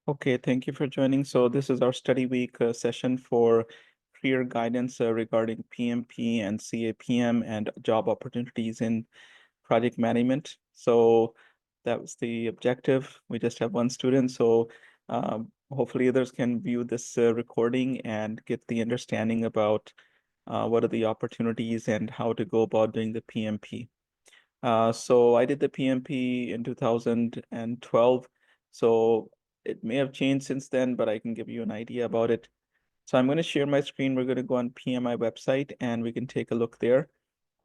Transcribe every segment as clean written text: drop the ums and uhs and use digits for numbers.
Okay, thank you for joining. So this is our study week session for career guidance regarding PMP and CAPM and job opportunities in project management. So that was the objective. We just have one student, so hopefully others can view this recording and get the understanding about what are the opportunities and how to go about doing the PMP. So I did the PMP in 2012. So it may have changed since then, but I can give you an idea about it. So I'm going to share my screen. We're going to go on PMI website and we can take a look there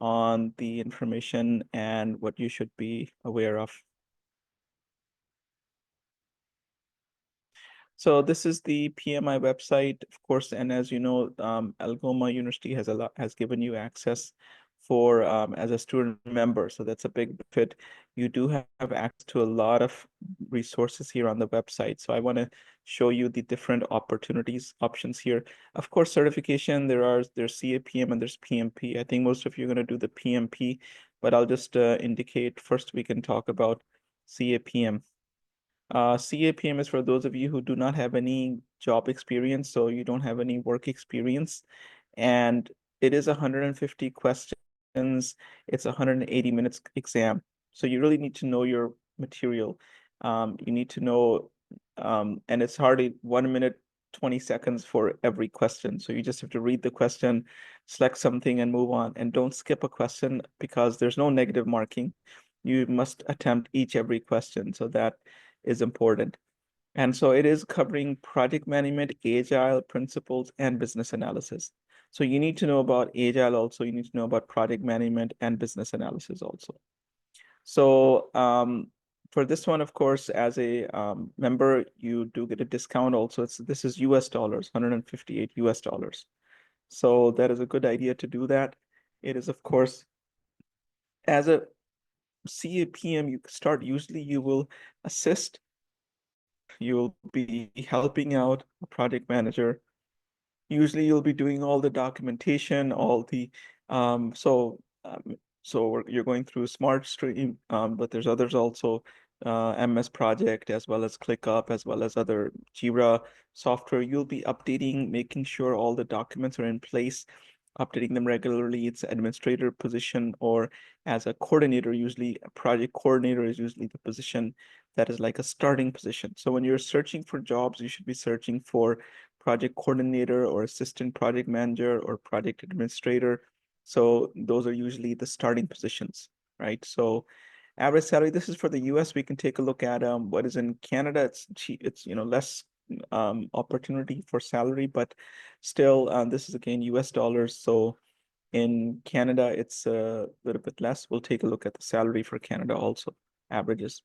on the information and what you should be aware of. So this is the PMI website, of course, and as you know, Algoma University has given you access for as a student member. So that's a big benefit. You do have access to a lot of resources here on the website. So I want to show you the different options here. Of course, certification, there's CAPM and there's PMP. I think most of you are going to do the PMP, but I'll just indicate first we can talk about CAPM. CAPM is for those of you who do not have any job experience, so you don't have any work experience. And it is 150 questions. It's 180 minutes exam. So you really need to know your material. You need to know, and it's hardly 1 minute, 20 seconds for every question. So you just have to read the question, select something and move on. And don't skip a question because there's no negative marking. You must attempt every question. So that is important. And so it is covering project management, agile principles, and business analysis. So you need to know about agile also. You need to know about project management and business analysis also. So for this one, of course, as a member, you do get a discount also. This is US dollars, 158 US dollars. So that is a good idea to do that. It is, of course, as a CAPM, usually you will assist, you'll be helping out a project manager. Usually you'll be doing all the documentation, all the um so you're going through Smart Stream, but there's others also, MS Project as well as ClickUp as well as other Jira software. You'll be updating, making sure all the documents are in place, updating them regularly. It's an administrator position, or as a coordinator, usually a project coordinator is usually the position that is like a starting position. So when you're searching for jobs, you should be searching for project coordinator or assistant project manager or project administrator. So those are usually the starting positions, right? So average salary, this is for the US. We can take a look at what is in Canada. It's cheap, it's less opportunity for salary, but still this is again US dollars. So in Canada, it's a little bit less. We'll take a look at the salary for Canada also, averages.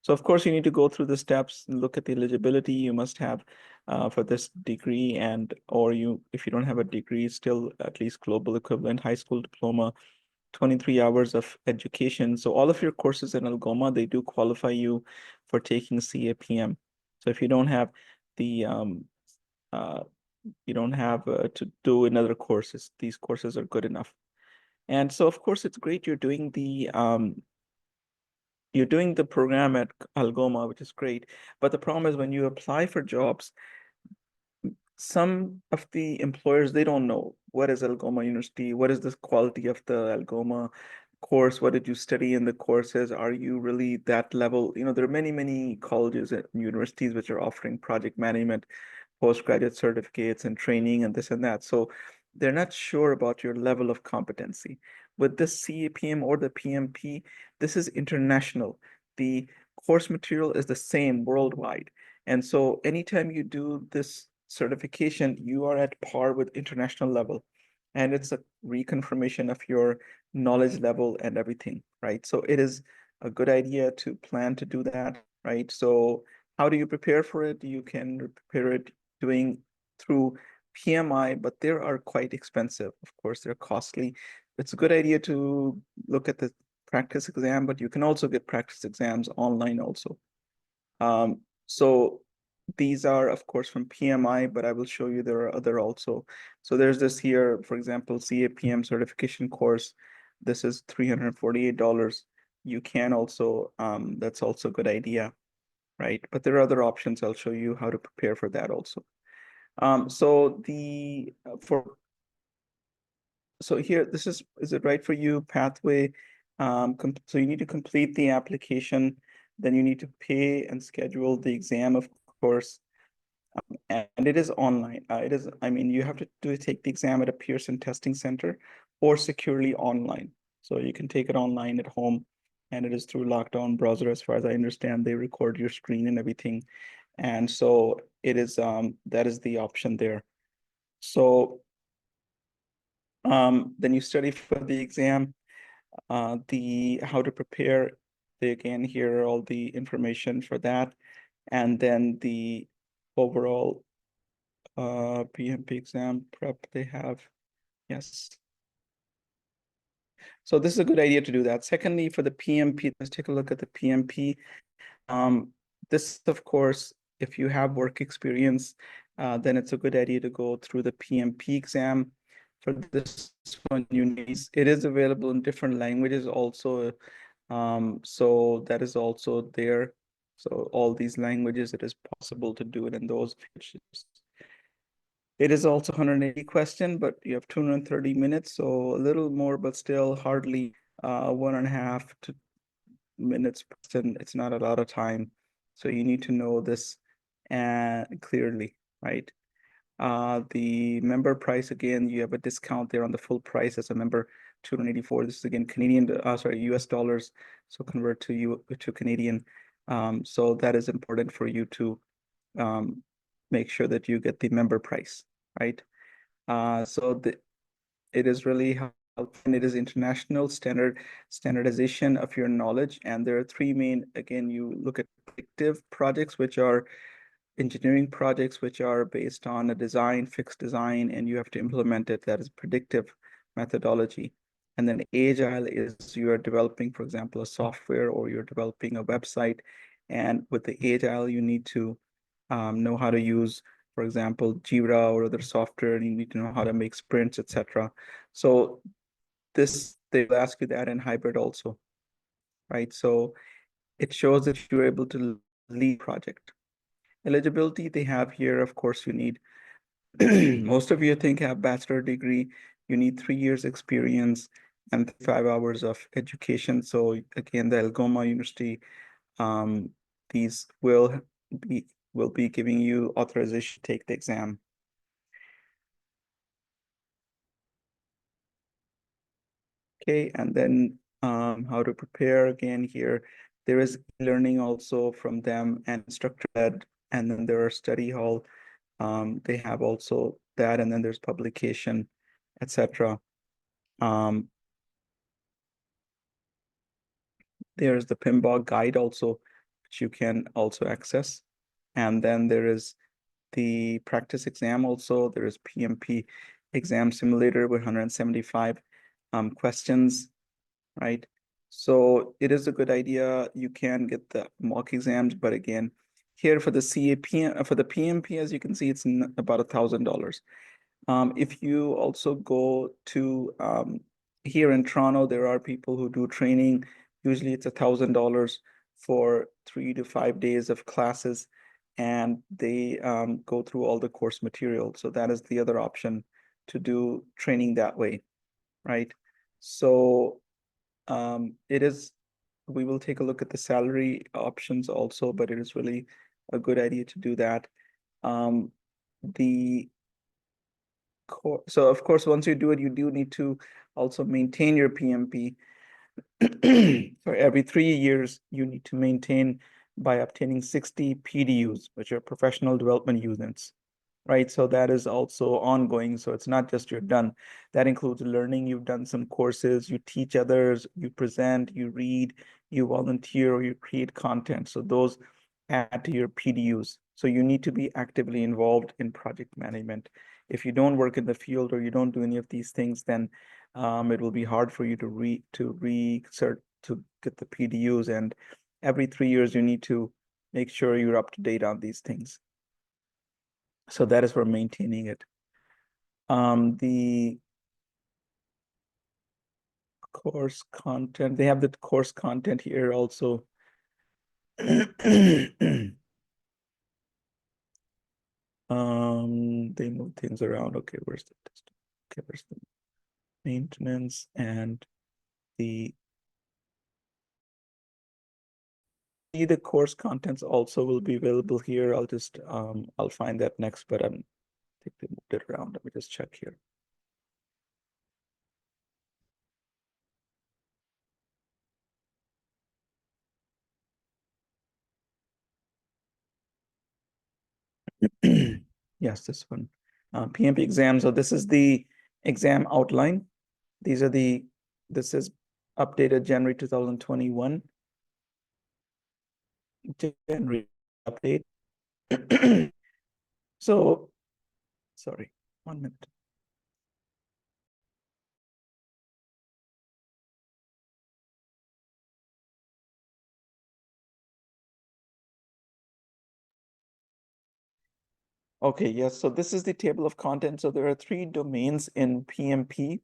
So of course, you need to go through the steps and look at the eligibility you must have for this degree, and or if you don't have a degree, still at least global equivalent, high school diploma, 23 hours of education. So all of your courses in Algoma, they do qualify you for taking CAPM. So if you don't have the uh, you don't have to do another courses, these courses are good enough. And so of course it's great you're doing the program at Algoma, which is great. But the problem is when you apply for jobs, some of the employers, they don't know what is Algoma University, what is the quality of the Algoma course, what did you study in the courses, are you really that level? There are many colleges and universities which are offering project management, postgraduate certificates and training and this and that. So they're not sure about your level of competency. With this CAPM or the PMP, this is international. The course material is the same worldwide. And so anytime you do this certification, you are at par with international level. And it's a reconfirmation of your knowledge level and everything, right? So it is a good idea to plan to do that, right? So how do you prepare for it? You can prepare it doing through PMI, but they are quite expensive. Of course, they're costly. It's a good idea to look at the practice exam, but you can also get practice exams online also. So these are, of course, from PMI, but I will show you there are other also. So there's this here, for example, CAPM certification course. This is $348. You can also, that's also a good idea. right? But there are other options. I'll show you how to prepare for that also. So the for so here, this is it right for you? Pathway. So you need to complete the application, then you need to pay and schedule the exam, of course. And it is online. It is, I mean, you have to take the exam at a Pearson testing center or securely online. So you can take it online at home, and it is through lockdown browser. As far as I understand, they record your screen and everything. And so it is, that is the option there. So then you study for the exam, the how to prepare. Again, here are all the information for that. And then the overall PMP exam prep they have. Yes. So this is a good idea to do that. Secondly, for the PMP, let's take a look at the PMP. This, of course, if you have work experience, then it's a good idea to go through the PMP exam. For this one, it is available in different languages also. So that is also there. So all these languages, it is possible to do it in those. It is also 180 question, but you have 230 minutes, so a little more, but still hardly 1.5 to minutes. And it's not a lot of time. So you need to know this clearly, right? The member price, again, you have a discount there on the full price as a member, 284. This is again Canadian, sorry, US dollars. So convert to Canadian. So that is important for you to make sure that you get the member price, right? So it is really helpful, and it is international standardization of your knowledge. And there are three main, again, you look at predictive projects, which are engineering projects, which are based on a design, fixed design, and you have to implement it. That is predictive methodology. And then agile is you are developing, for example, a software, or you're developing a website. And with the agile, you need to know how to use, for example, Jira or other software, and you need to know how to make sprints, etc. So they will ask you that in hybrid also, right? So it shows that you're able to lead project. Eligibility they have here, of course, you need, most of you think have bachelor degree, you need 3 years experience and 5 hours of education. So again, the Algoma University, um, these be will be giving you authorization to take the exam. Okay, and then how to prepare again here. There is learning also from them and instructor led, and then there are study hall. They have also that, and then there's publication, etc. Um, there's the PMBOK guide also, which you can also access. And then there is the practice exam also. There is PMP exam simulator with 175 questions, right? So it is a good idea. You can get the mock exams, but again, here for the CAPM, for the PMP, as you can see, it's about $1,000. If you also go to here in Toronto, there are people who do training. Usually it's $1,000 for 3 to 5 days of classes, and they go through all the course material. So that is the other option, to do training that way, right? So it is, we will take a look at the salary options also, but it is really a good idea to do that. The So of course, once you do it, you do need to also maintain your PMP. For every 3 years, you need to maintain by obtaining 60 PDUs, which are professional development units, right? So that is also ongoing. So it's not just you're done. That includes learning. You've done some courses, you teach others, you present, you read, you volunteer, or you create content. So those add to your PDUs. So you need to be actively involved in project management. If you don't work in the field or you don't do any of these things, then it will be hard for you to recert to get the PDUs. And every 3 years, you need to make sure you're up to date on these things. So that is for maintaining it. The course content, they have the course content here also. They move things around. Okay, where's the test? Okay, where's the maintenance and the course contents also will be available here. I'll just I'll find that next, but I think they moved it around. Let me just check here. Yes, this one. PMP exam. So this is the exam outline. These are this is updated January 2021. January update. So, sorry, 1 minute. Okay, yes. So this is the table of contents. So there are 3 domains in PMP.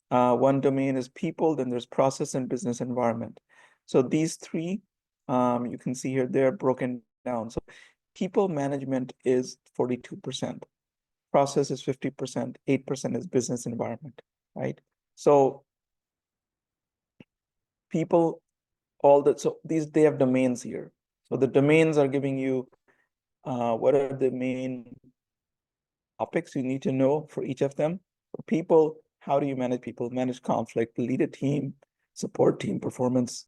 One domain is people, then there's process and business environment. So these three, you can see here, they're broken down. So people management is 42%, process is 50%, 8% is business environment, right? So people, so they have domains here. So the domains are giving you what are the main topics you need to know for each of them. For people, how do you manage people, manage conflict, lead a team, support team performance,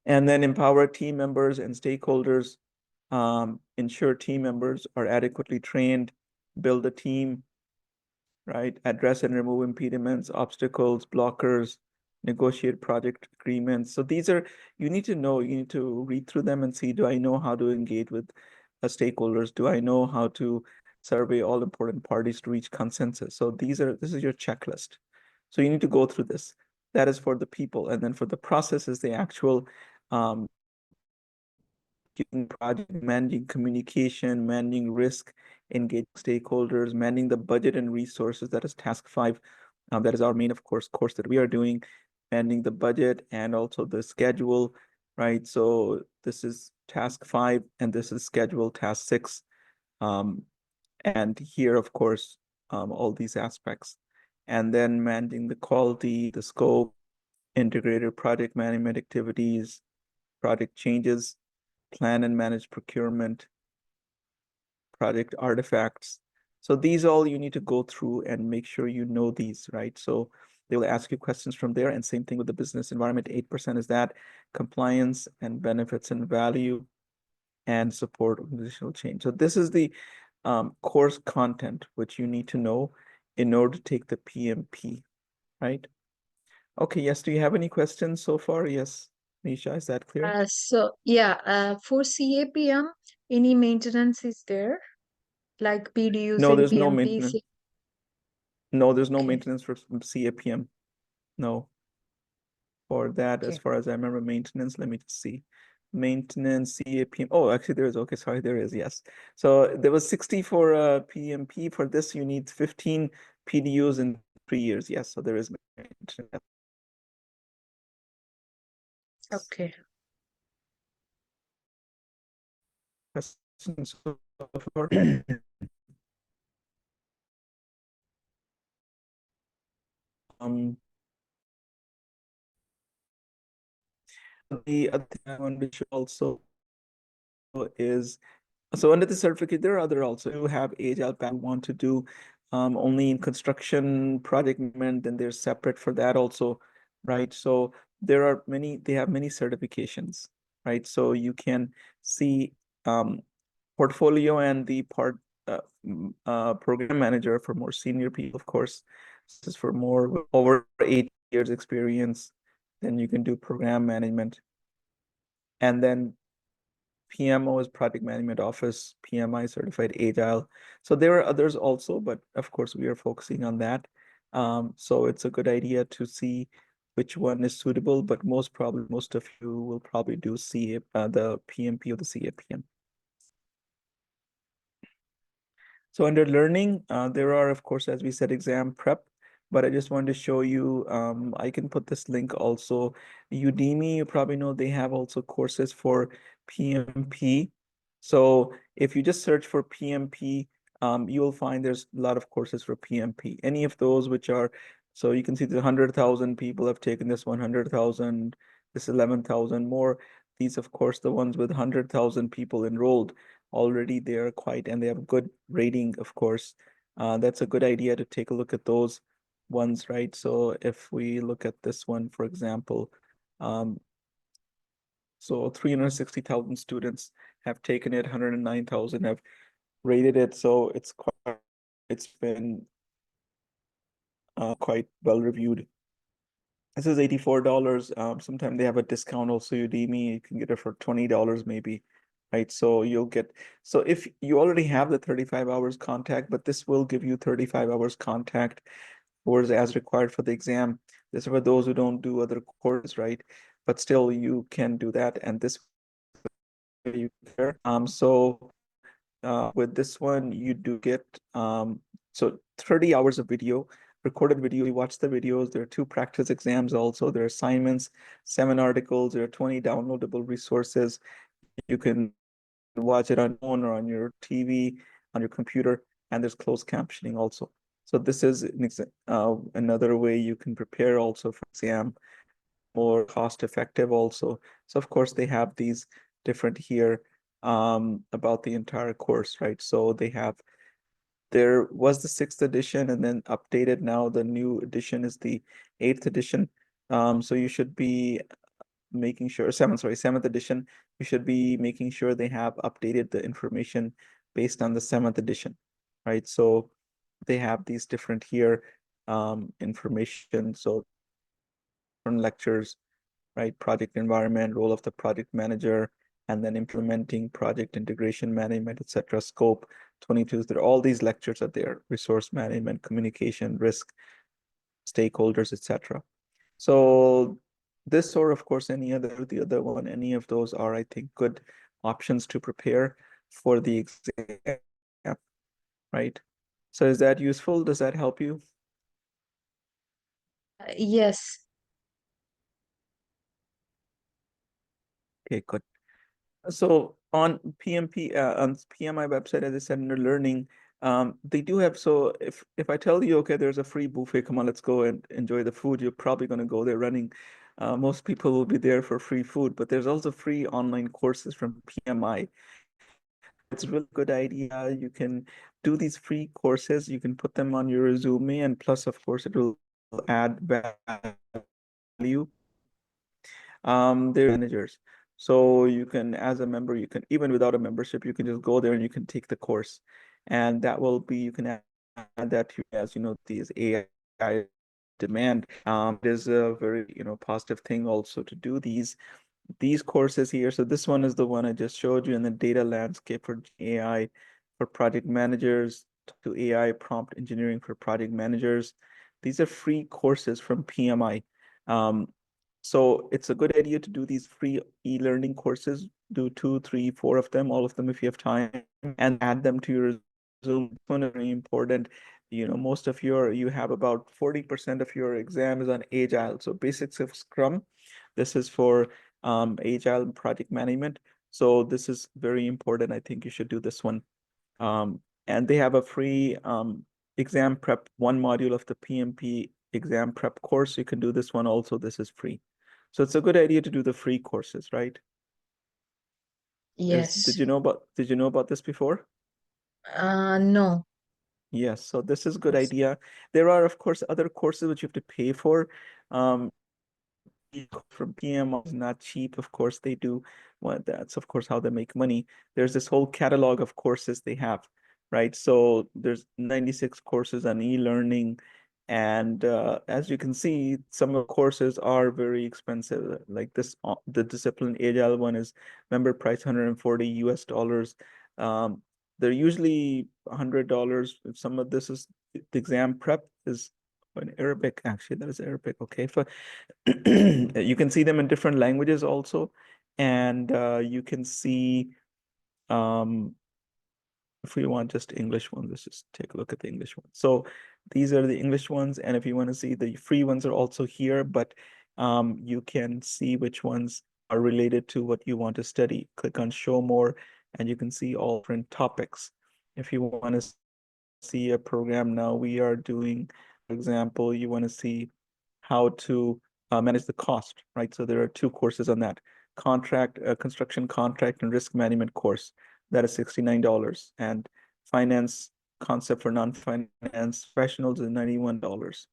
and then empower team members and stakeholders, ensure team members are adequately trained, build a team, right? Address and remove impediments, obstacles, blockers, negotiate project agreements. So these are, you need to know, you need to read through them and see, do I know how to engage with stakeholders? Do I know how to survey all important parties to reach consensus? So this is your checklist. So you need to go through this. That is for the people. And then for the process is the actual project, managing communication, managing risk, engaging stakeholders, managing the budget and resources. That is task 5. That is our main, of course, course that we are doing, managing the budget and also the schedule, right? So this is task 5, and this is schedule task 6. And here, of course, all these aspects. And then managing the quality, the scope, integrated project management activities, project changes, plan and manage procurement, project artifacts. So these all you need to go through and make sure you know these, right? So they will ask you questions from there, and same thing with the business environment. 8% is that compliance and benefits and value and support organizational change. So this is the course content which you need to know in order to take the PMP, right? Okay, yes. Do you have any questions so far? Yes, Nisha, is that clear? For CAPM, any maintenance is there? Like PDUs No, and there's no PMPs? maintenance. No, there's no Okay, maintenance for CAPM. No, for that, as okay. far as I remember, maintenance. Let me just see. Maintenance, CAPM. Oh, actually, there is. Okay, sorry, there is. Yes. So there was 60 for PMP. For this, you need 15 PDUs in 3 years. Yes, so there is maintenance. Okay. Questions so far? Um, the other thing I want to show also is, so under the certificate, there are other also. You have Agile path you want to do only in construction project management, then they're separate for that also, right? So there are many, they have many certifications, right? So you can see portfolio and the program manager for more senior people, of course. This is for more over 8 years experience. Then you can do program management. And then PMO is Project Management Office, PMI Certified Agile. So there are others also, but of course we are focusing on that. So it's a good idea to see which one is suitable, but most of you will probably do the PMP or the CAPM. So under learning, there are, of course, as we said, exam prep but I just wanted to show you, I can put this link also. Udemy, you probably know they have also courses for PMP. So if you just search for PMP, you will find there's a lot of courses for PMP. Any of those which are, so you can see the 100,000 people have taken this 100,000, this 11,000 more. These, of course, the ones with 100,000 people enrolled already, they are quite, and they have good rating, of course. That's a good idea to take a look at those ones, right? So if we look at this one, for example, um, so 360,000 students have taken it, 109,000 have rated it. So it's been quite well reviewed. This is $84. Sometimes they have a discount also, Udemy, you can get it for $20 maybe, right? So you'll get, so if you already have the 35 hours contact, but this will give you 35 hours contact hours as required for the exam. This is for those who don't do other courses, right? But still you can do that, and this you there. With this one, you do get so 30 hours of video, recorded video. You watch the videos. There are 2 practice exams also. There are assignments, 7 articles. There are 20 downloadable resources. You can watch it on your phone or on your TV, on your computer, and there's closed captioning also. So this is another way you can prepare also for exam, more cost effective also. So of course they have these different here about the entire course, right? So they have, there was the 6th edition and then updated. Now the new edition is the 8th edition. So you should be making sure, 7th edition, you should be making sure they have updated the information based on the 7th edition, right? So they have these different here information. So different lectures, right? Project environment, role of the project manager, and then implementing project integration management, etc. Scope 22. There are all these lectures are there, resource management, communication, risk, stakeholders, etc. So this, or of course the other one, any of those are, I think, good options to prepare for the exam, right? So is that useful? Does that help you? Yes. Okay, good. So on PMP, on PMI website, as I said, under learning, they do have, so if I tell you, okay, there's a free buffet, come on, let's go and enjoy the food, you're probably going to go there running. Most people will be there for free food, but there's also free online courses from PMI. It's a really good idea. You can do these free courses, you can put them on your resume, and plus, of course, it will add value. They're managers. So you can, as a member, you can, even without a membership, you can just go there and you can take the course. And that will be, you can add that to, as you know, these AI demand. It is a very, positive thing also to do these courses here. So this one is the one I just showed you, in the data landscape for AI for project managers, to AI prompt engineering for project managers. These are free courses from PMI. Um, so it's a good idea to do these free e-learning courses, do 2, 3, 4 of them, all of them if you have time, and add them to your resume. This one is very important. Most of you have about 40% of your exam is on Agile. So basics of Scrum. This is for Agile project management. So this is very important. I think you should do this one. And they have a free exam prep, one module of the PMP exam prep course. You can do this one also. This is free. So it's a good idea to do the free courses, right? Yes. Did you know about this before? No. Yes, so this is a good idea. There are, of course, other courses which you have to pay for. Um, from PMI is not cheap. Of course, they do. Well, that's of course how they make money. There's this whole catalog of courses they have, right? So there's 96 courses on e-learning. And as you can see, some of the courses are very expensive. Like this, the discipline Agile one is member price $140. They're usually $100. Some of this is the exam prep is in Arabic. Actually, that is Arabic. Okay, for you can see them in different languages also, and you can see um, if we want just English one, let's just take a look at the English one. So These are the English ones, and if you want to see the free ones are also here, but you can see which ones are related to what you want to study. Click on show more, and you can see all different topics. If you want to see a program now, we are doing, for example, you want to see how to manage the cost, right? So there are two courses on that. Construction contract and risk management course. That is $69. And finance concept for non-finance professionals is $91.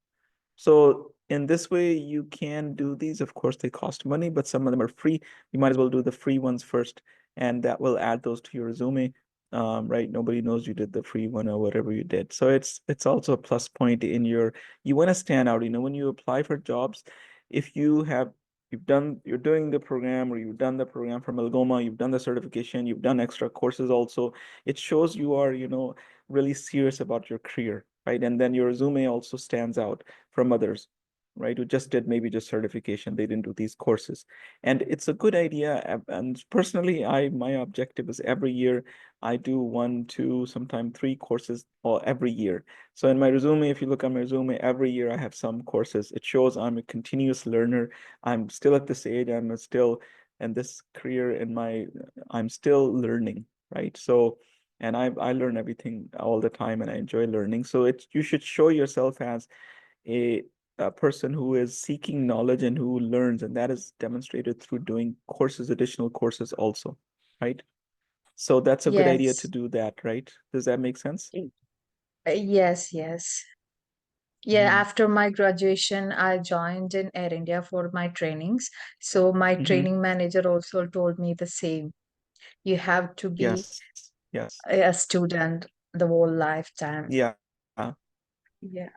So in this way, you can do these. Of course, they cost money, but some of them are free. You might as well do the free ones first, and that will add those to your resume. Right? Nobody knows you did the free one or whatever you did. So it's also a plus point in your, you want to stand out. When you apply for jobs, if you're doing the program, or you've done the program from Algoma, you've done the certification, you've done extra courses also, it shows you are, really serious about your career, right? And then your resume also stands out from others, right? Who just did maybe just certification. They didn't do these courses. And it's a good idea. And personally, my objective is every year I do one, two, sometimes three courses or every year. So in my resume, if you look at my resume, every year I have some courses. It shows I'm a continuous learner. I'm still at this age. I'm still in this career I'm still learning, right? So, and I learn everything all the time, and I enjoy learning. So you should show yourself as a, a person who is seeking knowledge and who learns, and that is demonstrated through doing courses, additional courses also, right? So that's a good idea to Yes. do that, right? Does that make sense? Yes, yes. Yeah, Mm-hmm. after my graduation, I joined in Air India for my trainings. So my Mm-hmm. training manager also told me the same. You have to be Yes, yes. a student the whole lifetime. Yeah. Yeah.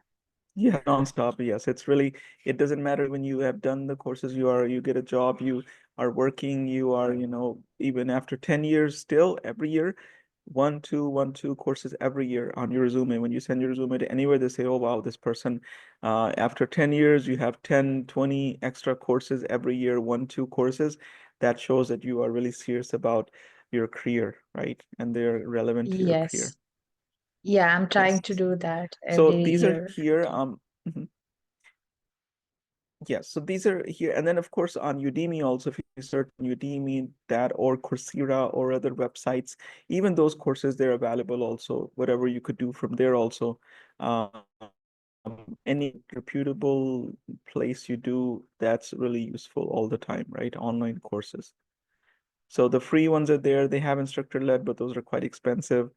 Yeah, nonstop. Yes, it's really, it doesn't matter when you have done the courses, you get a job, you are working, you are, even after 10 years still every year, one, two courses every year on your resume. When you send your resume to anywhere, they say, oh, wow, this person, after 10 years, you have 10, 20 extra courses every year, one, two courses. That shows that you are really serious about your career, right? And they're relevant to your Yes. career. Yeah, I'm trying Yes. to do that So every these are year. here. Mhm. Yes, so these are here. And then, of course, on Udemy also, if you search on Udemy, that or Coursera or other websites, even those courses, they're available also, whatever you could do from there also. Any reputable place you do, that's really useful all the time, right? Online courses. So the free ones are there. They have instructor led, but those are quite expensive.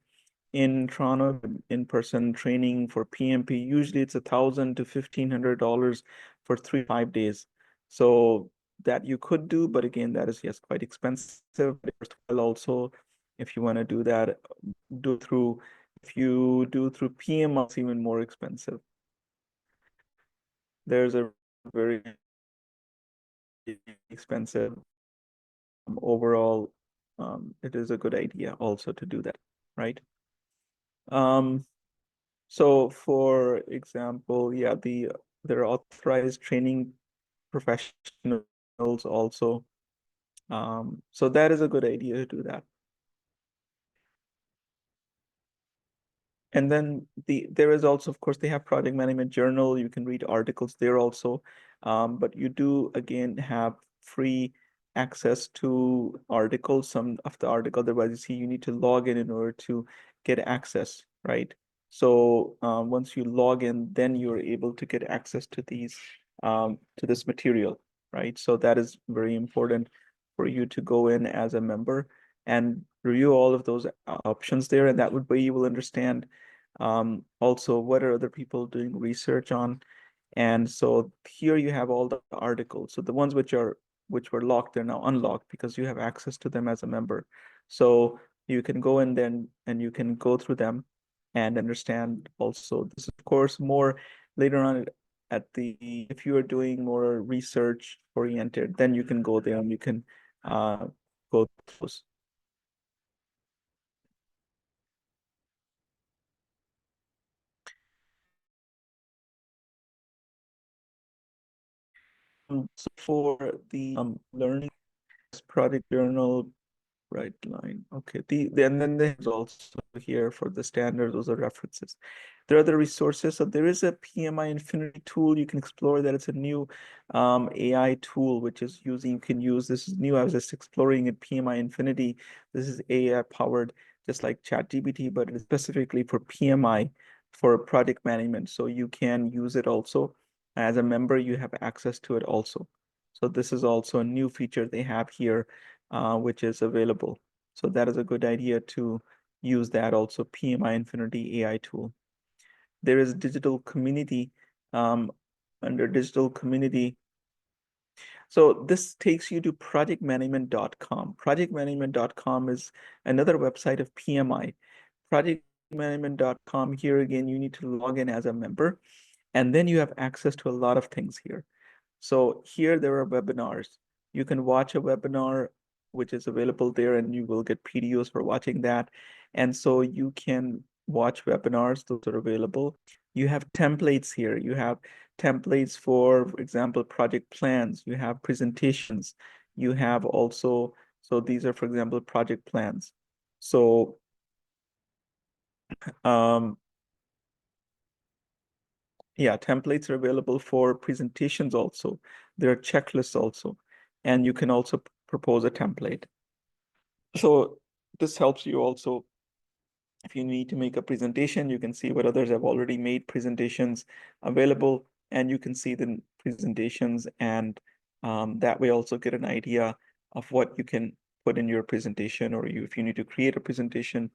In Toronto, in-person training for PMP, usually it's $1,000 to $1,500 for 3 to 5 days. So that you could do, but again, that is, yes, quite expensive. Worthwhile also, if you want to do that, do through if you do through PMI, it's even more expensive. There's a very expensive overall. It is a good idea also to do that, right? Um, So for example, yeah, there are authorized training professionals also. So that is a good idea to do that. And then there is also, of course, they have project management journal. You can read articles there also. But you do again have free access to articles. Some of the article, otherwise you see you need to log in order to get access, right? So once you log in, then you're able to get access to to this material, right? So that is very important for you to go in as a member and review all of those options there, and that would way you will understand also what are other people doing research on. And so here you have all the articles. So the ones which were locked, they're now unlocked because you have access to them as a member. So you can go in then and you can go through them and understand also. This, of course, more later on at the, if you are doing more research oriented, then you can go there and you can go through those. So for the learning project journal, Right line. Okay. And then there's also here for the standard, those are references. There are other resources. So there is a PMI Infinity tool. You can explore that. It's a new AI tool, which is using, you can use, this is new. I was just exploring it, PMI Infinity. This is AI powered, just like ChatGPT, but it's specifically for PMI, for project management. So you can use it also. As a member, you have access to it also. So this is also a new feature they have here, which is available. So that is a good idea to use that also, PMI Infinity AI tool. There is digital community, um, under digital community. So this takes you to projectmanagement.com. Projectmanagement.com is another website of PMI. Projectmanagement.com, here again, you need to log in as a member, and then you have access to a lot of things here. So here there are webinars. You can watch a webinar which is available there, and you will get PDOs for watching that. And so you can watch webinars, those are available. You have templates here. You have templates for example, project plans. You have presentations. You have also, so these are, for example, project plans. So um, yeah, templates are available for presentations also. There are checklists also, and you can also propose a template. So this helps you also if you need to make a presentation, you can see what others have already made presentations available, and you can see the presentations, and that way also get an idea of what you can put in your presentation, or if you need to create a presentation,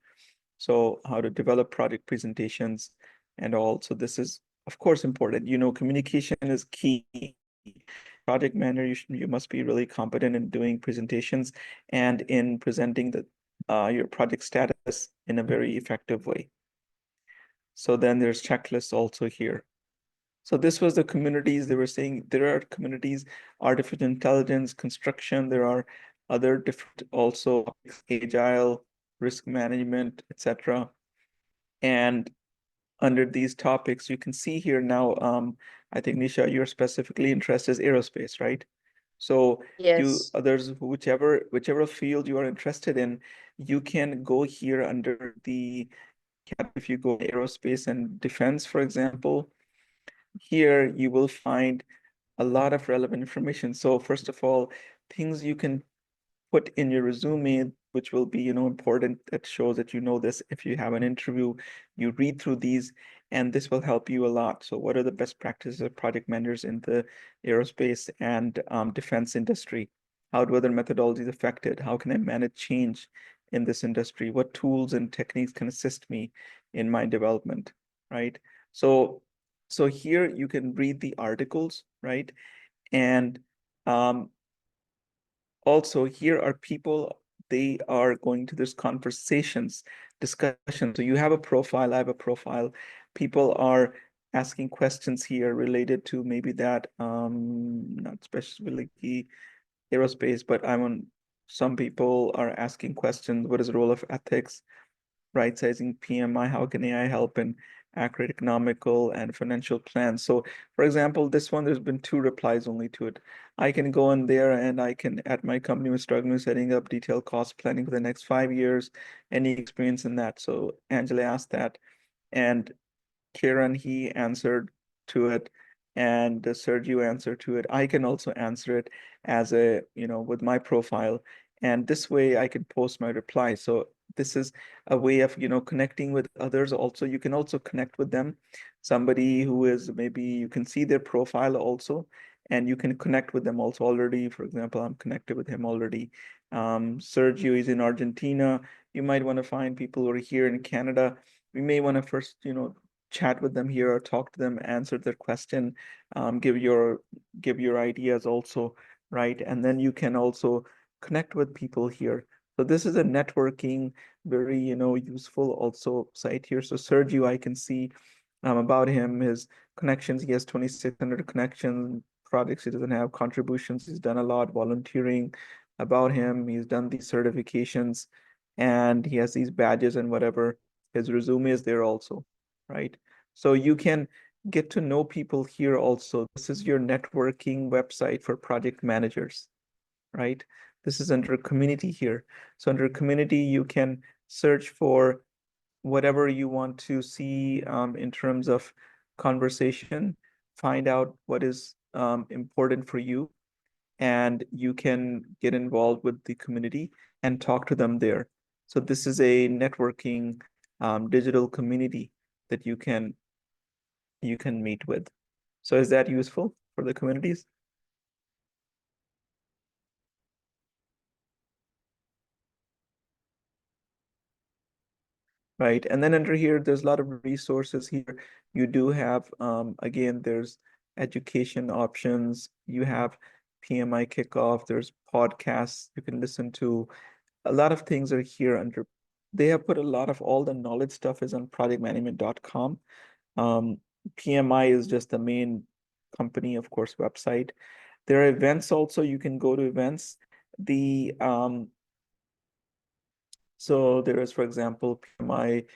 so how to develop product presentations and all. So this is, of course, important. Communication is key. Project manager, you must be really competent in doing presentations and in presenting your project status in a very effective way. So then there's checklists also here. So this was the communities. They were saying there are communities, artificial intelligence, construction. There are other different also, agile, risk management, etc. And under these topics, you can see here now, I think, Nisha, you're specifically interested in aerospace, right? So you Yes. others, whichever field you are interested in, you can go here under the if you go to aerospace and defense, for example, here you will find a lot of relevant information. So first of all, things you can put in your resume, which will be, important, that shows that you know this. If you have an interview, you read through these, and this will help you a lot. So what are the best practices of project managers in the aerospace and defense industry? How do other methodologies affect it? How can I manage change in this industry? What tools and techniques can assist me in my development, right? So, so here you can read the articles, right? And um, also here are people, they are going to this conversations, discussion. So you have a profile, I have a profile. People are asking questions here related to maybe that, not specifically aerospace, but some people are asking questions. What is the role of ethics? Right-sizing PMI, how can AI help in accurate economical and financial plans? So for example, this one, there's been 2 replies only to it. I can go in there and I can, at my company, we're struggling with setting up detailed cost planning for the next 5 years. Any experience in that? So Angela asked that, and Kieran, he answered to it, and Sergio answered to it. I can also answer it as with my profile, and this way I can post my reply. So this is a way of, connecting with others. Also, you can also connect with them. Somebody who is, maybe you can see their profile also, and you can connect with them also already. For example, I'm connected with him already. Sergio is in Argentina. You might want to find people who are here in Canada. We may want to first, chat with them here or talk to them, answer their question, give your ideas also, right? And then you can also connect with people here. So this is a networking, very, useful also site here. So Sergio, I can see about him, his connections. He has 2,600 connections, projects he doesn't have, contributions. He's done a lot, volunteering. About him, he's done these certifications, and he has these badges and whatever. His resume is there also, right? So you can get to know people here also. This is your networking website for project managers. right? This is under community here. So under community, you can search for whatever you want to see in terms of conversation, find out what is important for you, and you can get involved with the community and talk to them there. So this is a networking digital community that you can meet with. So is that useful for the communities? Right. And then under here, there's a lot of resources here. You do have, again, there's education options. You have PMI kickoff. There's podcasts you can listen to. A lot of things are here under. They have put a lot of all the knowledge stuff is on projectmanagement.com. Um, PMI is just the main company, of course, website. There are events also. You can go to events. The So there is, for example, PMI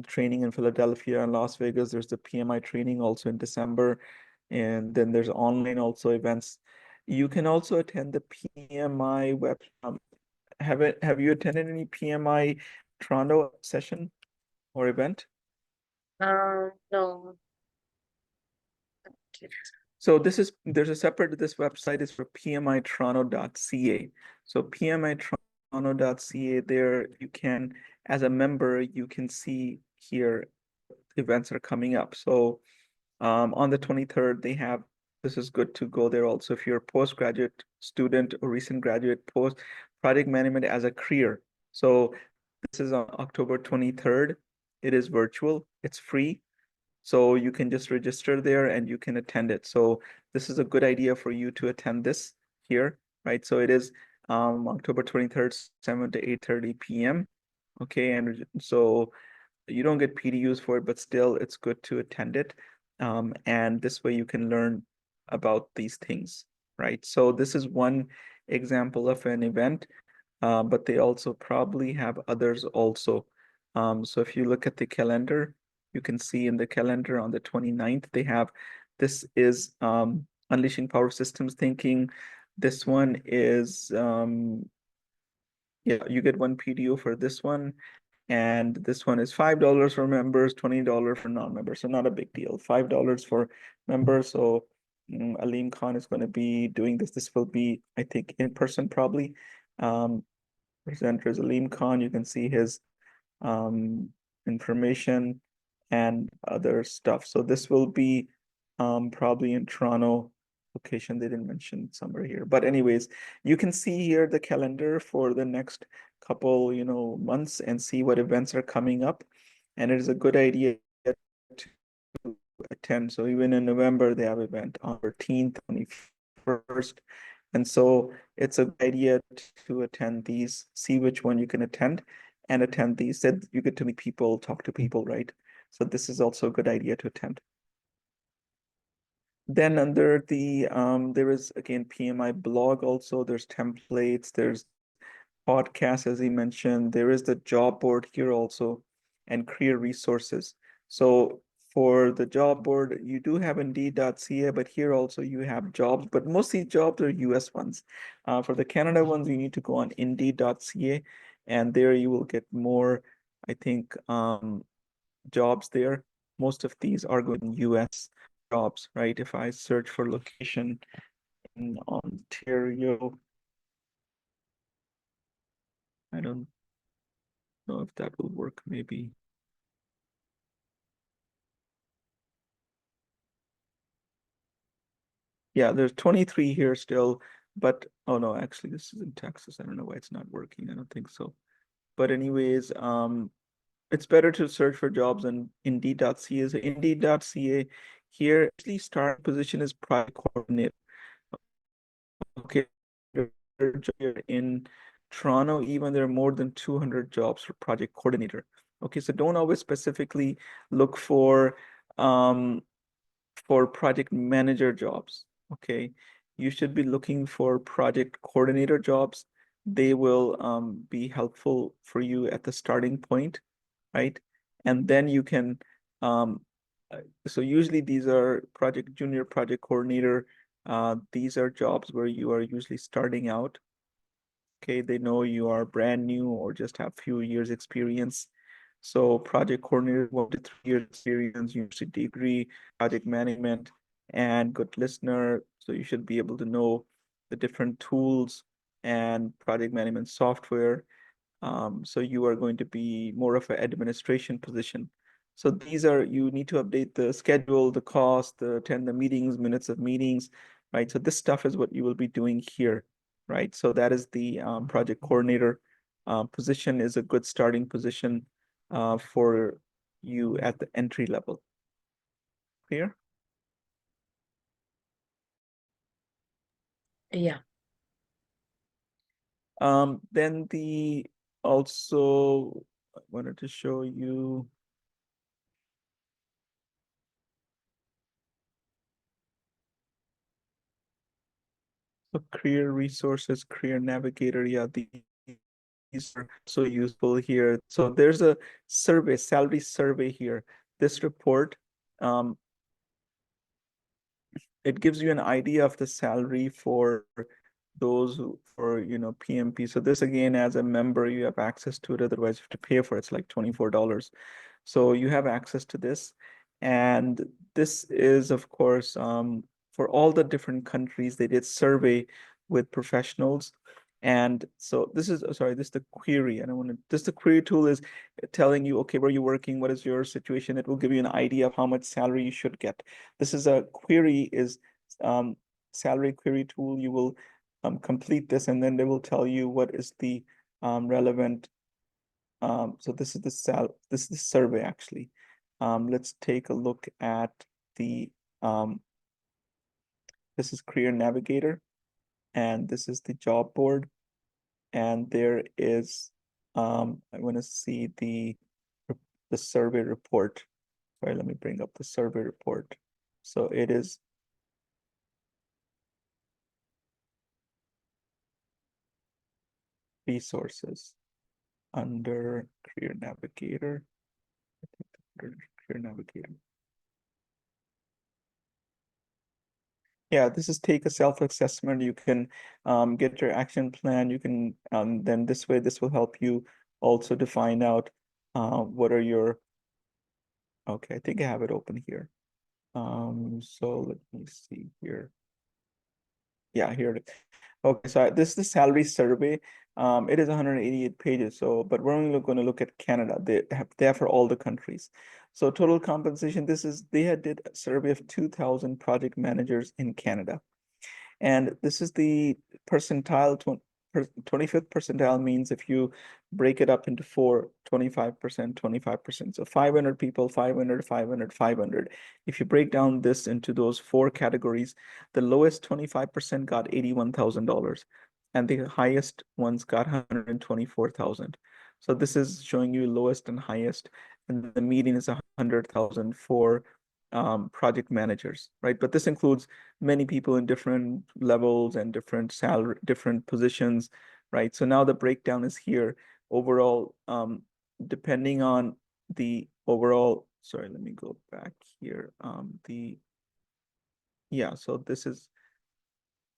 training in Philadelphia and Las Vegas. There's the PMI training also in December. And then there's online also events. You can also attend the PMI web. Have you attended any PMI Toronto session or event? No. So there's a separate, this website is for pmitoronto.ca. So pmitoronto.ca, there you can, as a member, you can see here events are coming up. So on the 23rd, they have, this is good to go there also if you're a postgraduate student or recent graduate, post project management as a career. So this is on October 23rd. It is virtual, it's free. So you can just register there and you can attend it. So this is a good idea for you to attend this here, right? So it is October 23rd, 7 to 8:30 p.m. Okay, and so you don't get PDUs for it, but still it's good to attend it. And this way you can learn about these things, right? So this is one example of an event, but they also probably have others also. So if you look at the calendar, you can see in the calendar on the 29th, they have, this is Unleashing Power Systems Thinking. This one is, yeah, you get one PDO for this one. And this one is $5 for members, $20 for non-members. So not a big deal. $5 for members. So Aleem Khan is going to be doing this. This will be, I think, in person probably. Um, Presenter is Aleem Khan. You can see his um, information and other stuff. So this will be probably in Toronto location. They didn't mention somewhere here. But anyways, you can see here the calendar for the next couple, months and see what events are coming up. And it is a good idea to attend. So even in November, they have event on 13th, 21st. And so it's a good idea to attend these, see which one you can attend and attend these. Said you get to meet people, talk to people, right? So this is also a good idea to attend. Then under the, there is again PMI blog also, there's templates, there's podcasts, as he mentioned. There is the job board here also and career resources. So for the job board, you do have indeed.ca, but here also you have jobs, but most of these jobs are US ones. For the Canada ones, you need to go on indeed.ca and there you will get more, I think, jobs there. Most of these are going US jobs, right? If I search for location in Ontario, I don't know if that will work, maybe. Yeah, there's 23 here still, but oh no, actually this is in Texas. I don't know why it's not working. I don't think so. But anyways, it's better to search for jobs on Indeed.ca. So Indeed.ca here, actually start position is project coordinator. Okay, in Toronto, even there are more than 200 jobs for project coordinator. Okay, so don't always specifically look um for project manager jobs. Okay, you should be looking for project coordinator jobs. They will be helpful for you at the starting point, right? And then you can, um, so usually these are project junior project coordinator These are jobs where you are usually starting out. Okay, they know you are brand new or just have few years experience. So project coordinator, 1 to 3 years experience, university degree, project management, and good listener. So you should be able to know the different tools and project management software. So you are going to be more of an administration position. So these are, you need to update the schedule, the cost, the attend the meetings, minutes of meetings, right? So this stuff is what you will be doing here, right? So that is the project coordinator position is a good starting position for you at the entry level. Clear? Yeah. Then the also I wanted to show you. So career resources, career navigator, yeah, these are so useful here. So there's a survey, salary survey here. This report, um, it gives you an idea of the salary for those who, for, PMP. So this again, as a member, you have access to it. Otherwise, you have to pay for it. It's like $24. So you have access to this. And this is, of course, for all the different countries, they did survey with professionals. And so this is, sorry, this is the query. I don't want to, this the query tool is telling you, okay, where are you working? What is your situation? It will give you an idea of how much salary you should get. This is a query is um, salary query tool. You will complete this and then they will tell you what is the relevant. So this is the survey actually. Let's take a look at the um, this is Career Navigator and this is the job board. And there is I want to see the survey report. Sorry, let me bring up the survey report. So it is resources under Career Navigator. I think under Career Navigator. Yeah, this is take a self-assessment. You can get your action plan. You can then this way, this will help you also to find out what are your, okay, I think I have it open here. So let me see here. Yeah, here it is. Okay, so this is the salary survey. It is 188 pages. So, but we're only going to look at Canada. They have for all the countries. So total compensation, this is they had did a survey of 2,000 project managers in Canada. And this is the percentile, 25th percentile means if you break it up into four, 25%, 25%. So 500 people, 500, 500, 500. If you break down this into those four categories, the lowest 25% got $81,000 and the highest ones got 124,000. So this is showing you lowest and highest, and the median is 100,000 for project managers, right? But this includes many people in different levels and different salary, different positions, right? So now the breakdown is here. Overall, depending on the overall, sorry, let me go back here. Yeah, so this is,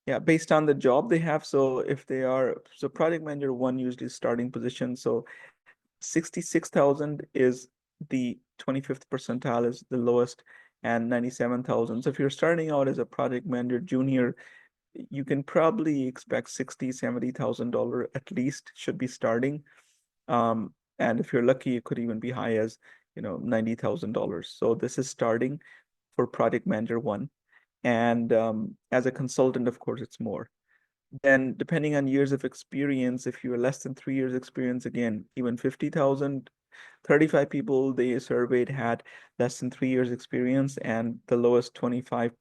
yeah, based on the job they have. So if they are, so project manager one usually starting position. So 66,000 is the 25th percentile is the lowest and 97,000. So if you're starting out as a project manager junior, you can probably expect 60, $70,000 at least should be starting. And if you're lucky, it could even be high as, $90,000. So this is starting for project manager one. And as a consultant, of course, it's more. Then depending on years of experience, if you're less than 3 years experience, again, even 50,000, 35 people they surveyed had less than 3 years experience, and the lowest 25%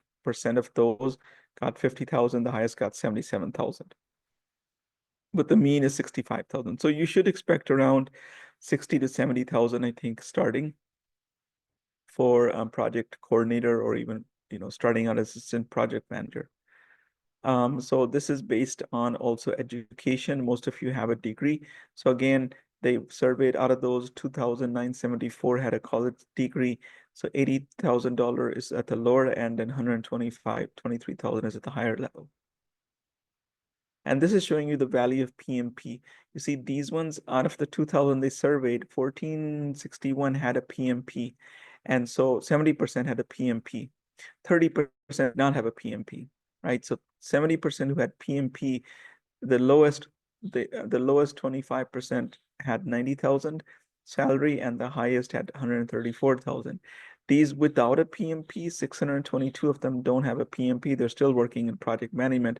of those got 50,000, the highest got 77,000. But the mean is 65,000. So you should expect around 60 to 70,000, I think, starting for project coordinator or even, starting out as assistant project manager. So this is based on also education. Most of you have a degree. So again, they surveyed out of those 2,974 had a college degree. So $80,000 is at the lower end and 23,000 is at the higher level. And this is showing you the value of PMP. You see, these ones out of the 2,000 they surveyed, 1,461 had a PMP. And so 70% had a PMP. 30% did not have a PMP, right? So 70% who had PMP, the lowest, the lowest 25% had 90,000 salary and the highest had 134,000. These without a PMP, 622 of them don't have a PMP. They're still working in project management.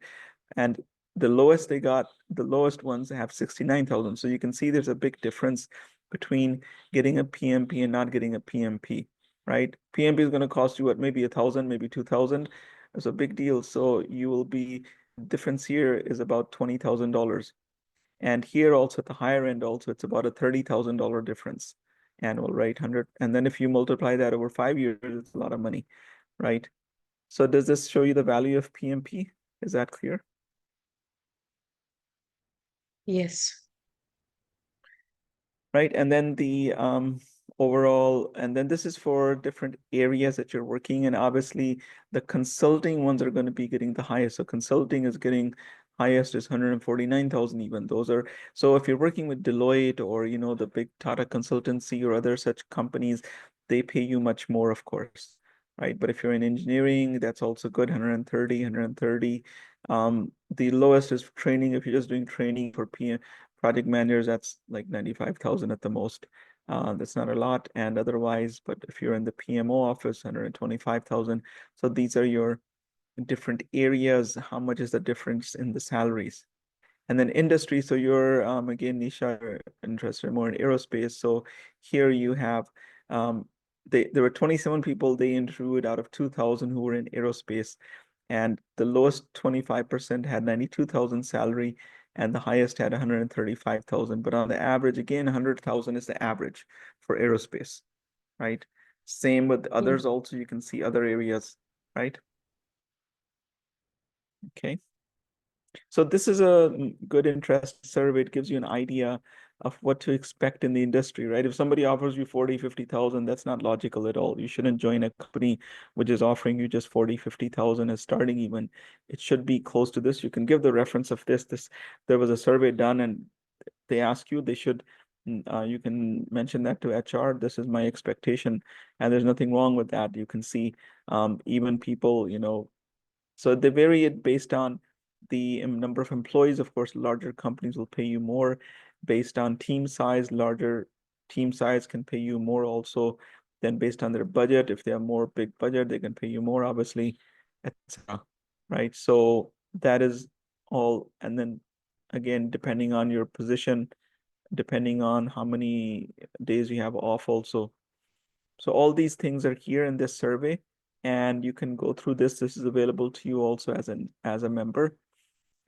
And the lowest they got, the lowest ones have 69,000. So you can see there's a big difference between getting a PMP and not getting a PMP, right? PMP is going to cost you what, maybe 1,000, maybe 2,000. It's a big deal. So you will be, difference here is about $20,000. And here also at the higher end also, it's about a $30,000 difference annual, right? 100. And then if you multiply that over 5 years, it's a lot of money, right? So does this show you the value of PMP? Is that clear? Yes. Right? And then the overall, and then this is for different areas that you're working in. Obviously, the consulting ones are going to be getting the highest. So consulting is getting highest is 149,000 even. Those are, so if you're working with Deloitte or, you know, the big Tata consultancy or other such companies, they pay you much more, of course, right? But if you're in engineering, that's also good, 130, 130. The lowest is training. If you're just doing training for PM, project managers, that's like 95,000 at the most. That's not a lot. And otherwise, but if you're in the PMO office, 125,000. So these are your different areas. How much is the difference in the salaries? And then industry. So you're, again, Nisha, you're interested more in aerospace. So here you have, there were 27 people they interviewed out of 2,000 who were in aerospace. And the lowest 25% had 92,000 salary and the highest had 135,000. But on the average, again, 100,000 is the average for aerospace, right? Same with Yeah. others also, you can see other areas, right? Okay. So this is a good interest survey. It gives you an idea of what to expect in the industry, right? If somebody offers you 40, 50,000, that's not logical at all. You shouldn't join a company which is offering you just 40, 50,000 as starting even. It should be close to this. You can give the reference of this. There was a survey done and they ask you, they should, you can mention that to HR. This is my expectation. And there's nothing wrong with that. You can see even people, you know, so they vary it based on the number of employees. Of course, larger companies will pay you more based on team size. Larger team size can pay you more also than based on their budget. If they have more big budget, they can pay you more, obviously, etc. Right? So that is all. And then again, depending on your position, depending on how many days you have off also. So all these things are here in this survey and you can go through this. This is available to you also as a member.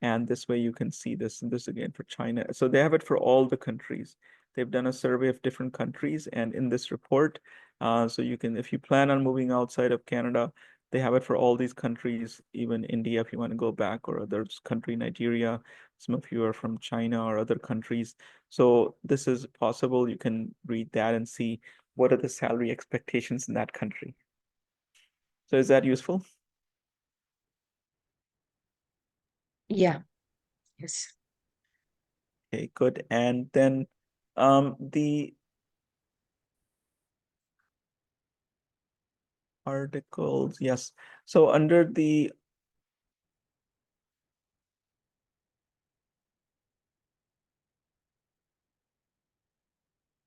And this way you can see this, and this again for China. So they have it for all the countries. They've done a survey of different countries and in this report, so you can, if you plan on moving outside of Canada, they have it for all these countries, even India, if you want to go back, or other country, Nigeria. Some of you are from China or other countries. So this is possible. You can read that and see what are the salary expectations in that country. So is that useful? Yeah. Yes. Okay, good. And then the articles, yes. So under the,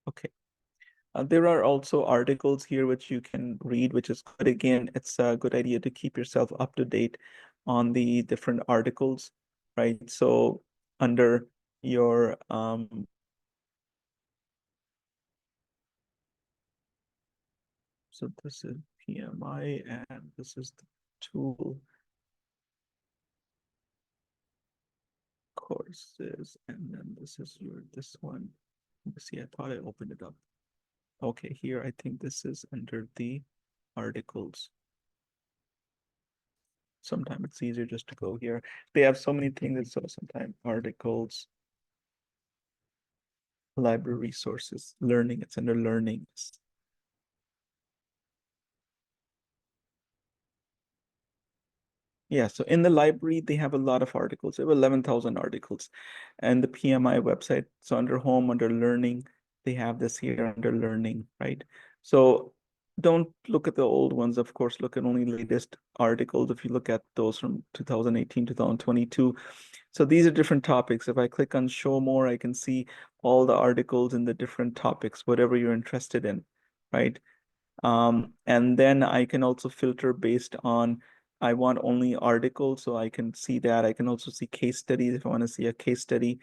okay, there are also articles here which you can read, which is good. Again, it's a good idea to keep yourself up to date on the different articles, right? So under your, so this is PMI and this is the tool courses, and then this is your, this one. Let's see, I thought I opened it up. Okay, here, I think this is under the articles. Sometimes it's easier just to go here. They have so many things, so sometimes articles, library resources, learning, it's under learnings. Yeah, so in the library, they have a lot of articles. They have 11,000 articles. And the PMI website, so under home, under learning, they have this here under learning, right? So don't look at the old ones, of course, look at only latest articles. If you look at those from 2018, 2022. So these are different topics. If I click on show more, I can see all the articles in the different topics, whatever you're interested in, right? And then I can also filter based on, I want only articles, so I can see that. I can also see case studies if I want to see a case study.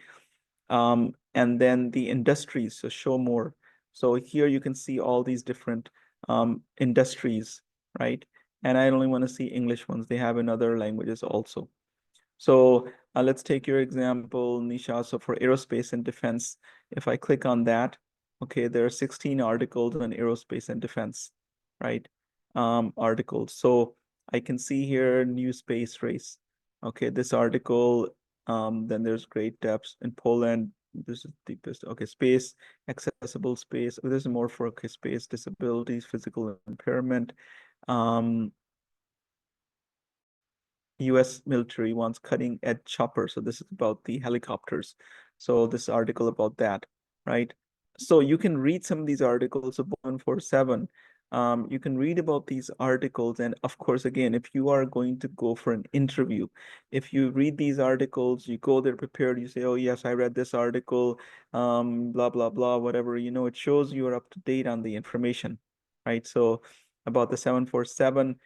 And then the industries, so show more. So here you can see all these different industries, right? And I only want to see English ones. They have in other languages also. So let's take your example, Nisha. So for aerospace and defense, if I click on that, okay, there are 16 articles on aerospace and defense, right? Articles. So I can see here new space race. Okay, this article, then there's great depths in Poland. This is deepest. Okay, space, accessible space. Oh, this is more for okay, space, disabilities, physical impairment. Um, US military wants cutting edge chopper. So this is about the helicopters. So this article about that, right? So you can read some of these articles of 147. You can read about these articles. And of course, again, if you are going to go for an interview, if you read these articles, you go there prepared, you say, oh, yes, I read this article, blah, blah, blah, whatever, it shows you are up to date on the information, right? So about the 747,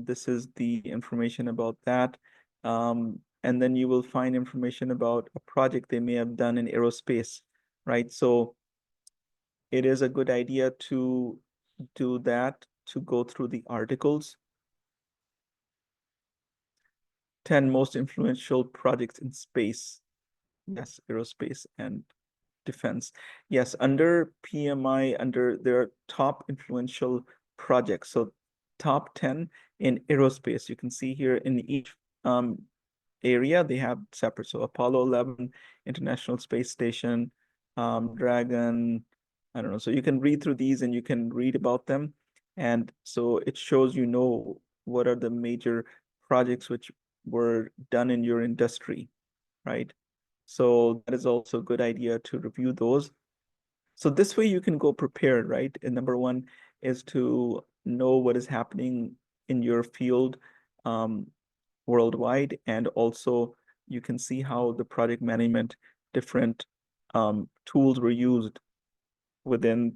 this is the information about that. And then you will find information about a project they may have done in aerospace, right? So it is a good idea to do that, to go through the articles. 10 most influential projects in space. Yes, aerospace and defense. Yes, under PMI, there are top influential projects. So top 10 in aerospace. You can see here in each area, they have separate. So Apollo 11, International Space Station, Dragon, I don't know. So you can read through these and you can read about them. And so it shows what are the major projects which were done in your industry, right? So that is also a good idea to review those. So this way you can go prepared, right? And number one is to know what is happening in your field um, worldwide. And also you can see how the project management different tools were used within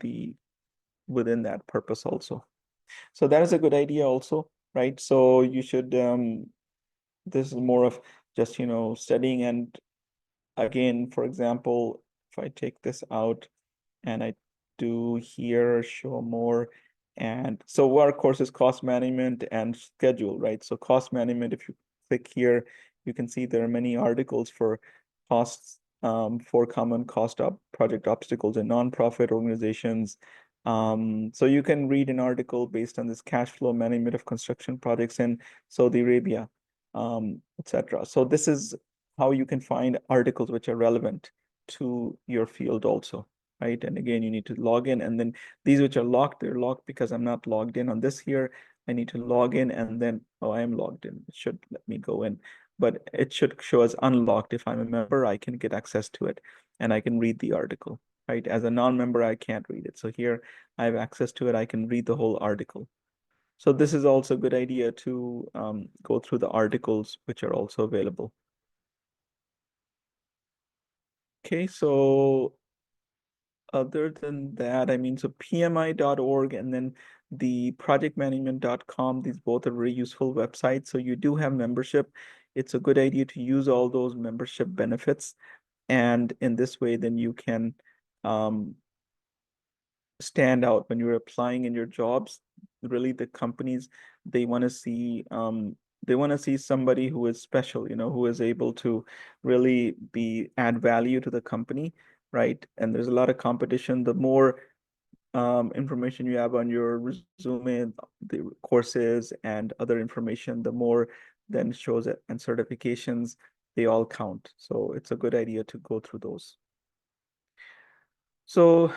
within that purpose also. So that is a good idea also, right? So you should this is more of just studying. And again, for example, if I take this out and I do here show more, and so our course is cost management and schedule, right? So cost management, if you click here, you can see there are many articles for costs for common cost up project obstacles in nonprofit organizations. So you can read an article based on this cash flow management of construction projects in Saudi Arabia, etc. So this is how you can find articles which are relevant to your field also, right? And again, you need to log in, and then these which are locked, they're locked because I'm not logged in on this here. I need to log in, and then, oh, I am logged in. It should let me go in, but it should show as unlocked. If I'm a member, I can get access to it and I can read the article, right? As a non-member, I can't read it. So here I have access to it. I can read the whole article. So this is also a good idea to go through the articles which are also available. Okay, so other than that, I mean, so PMI.org and then the projectmanagement.com, these both are very useful websites. So you do have membership. It's a good idea to use all those membership benefits. And in this way, then you can um, stand out when you're applying in your jobs. Really, the companies, they want to see somebody who is special, who is able to really add value to the company, right? And there's a lot of competition. The more information you have on your resume, the courses and other information, the more then shows it, and certifications, they all count. So it's a good idea to go through those. So,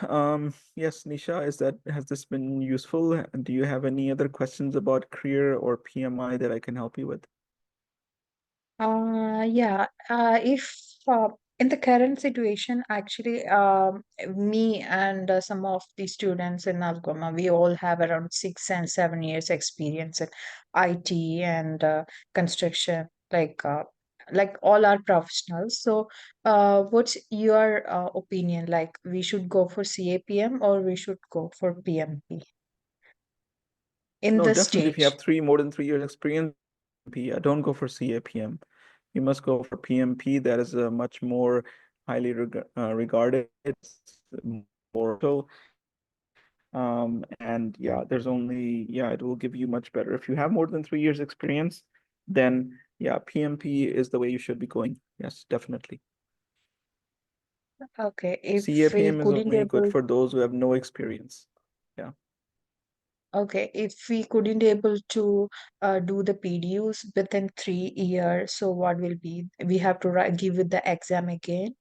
yes, Nisha, has this been useful? Do you have any other questions about career or PMI that I can help you with? Yeah, if in the current situation, actually, me and some of the students in Algoma, we all have around 6 and 7 years experience in IT and construction, like all are professionals. So, what's your opinion? Like, we should go for CAPM or we should go for PMP in No, the definitely if you have stage? more than 3 years experience, don't go for CAPM. You must go for PMP. That is a much more highly regarded. It's more so. And yeah, it will give you much better. If you have more than 3 years experience, then yeah, PMP is the way you should be going. Yes, definitely. Okay, if we CAPM is couldn't only good able for those who have no experience. Yeah. Okay, if we couldn't able to do the PDUs within 3 years, so what will be? We have to give it the exam again.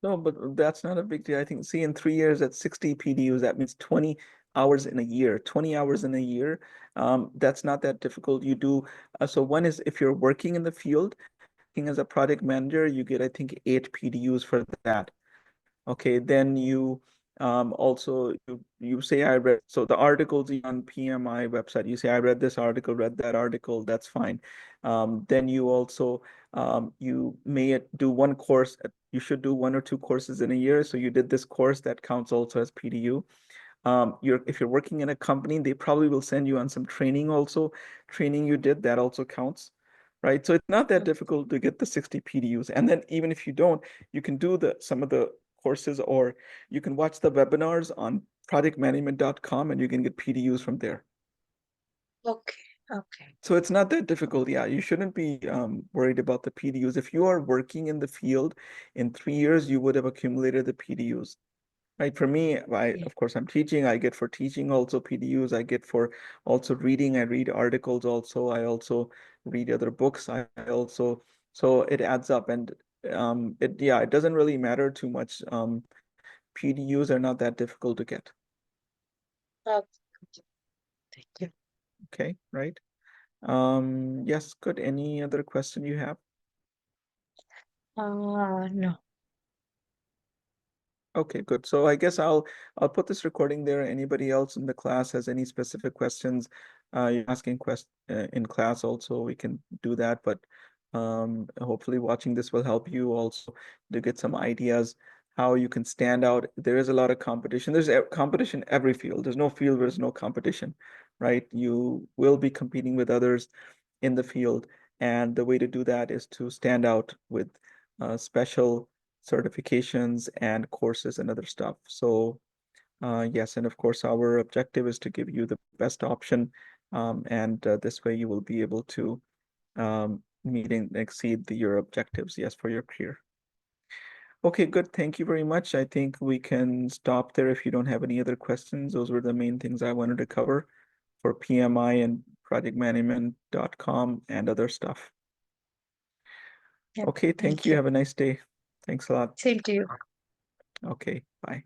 No, but that's not a big deal. I think, see, in 3 years, at 60 PDUs, that means 20 hours in a year. 20 hours in a year, that's not that difficult. So one is if you're working in the field, working as a project manager, you get, I think, 8 PDUs for that. Okay, then you say I read, so the articles on PMI website, you say I read this article, read that article, that's fine. Then you also you may do one course. You should do 1 or 2 courses in a year. So you did this course, that counts also as PDU. If you're working in a company, they probably will send you on some training also. Training you did, that also counts, right? So it's not that Mm. difficult to get the 60 PDUs. And then even if you don't, you can do some of the courses, or you can watch the webinars on projectmanagement.com and you can get PDUs from there. Okay, okay. So it's not that difficult. Yeah, you shouldn't be worried about the PDUs. If you are working in the field in 3 years, you would have accumulated the PDUs. Right. For me, Yeah. of course, I'm teaching. I get for teaching also PDUs. I get for also reading. I read articles also. I also read other books. So it adds up. And it doesn't really matter too much. PDUs are not that difficult to get. Okay, thank you. Okay, right? Yes, good. Any other question you have? No. Okay, good. So I guess I'll put this recording there. Anybody else in the class has any specific questions, you're asking in class also, we can do that. But hopefully watching this will help you also to get some ideas how you can stand out. There is a lot of competition. There's competition every field. There's no field where there's no competition, right? You will be competing with others in the field, and the way to do that is to stand out with special certifications and courses and other stuff. So yes, and of course our objective is to give you the best option, and this way you will be able to meet and exceed your objectives, yes, for your career. Okay, good. Thank you very much. I think we can stop there if you don't have any other questions. Those were the main things I wanted to cover for PMI and projectmanagement.com and other stuff. Yep. Okay, thank Thank you. you. Have a nice day. Thanks a lot. Same to you. Okay, bye.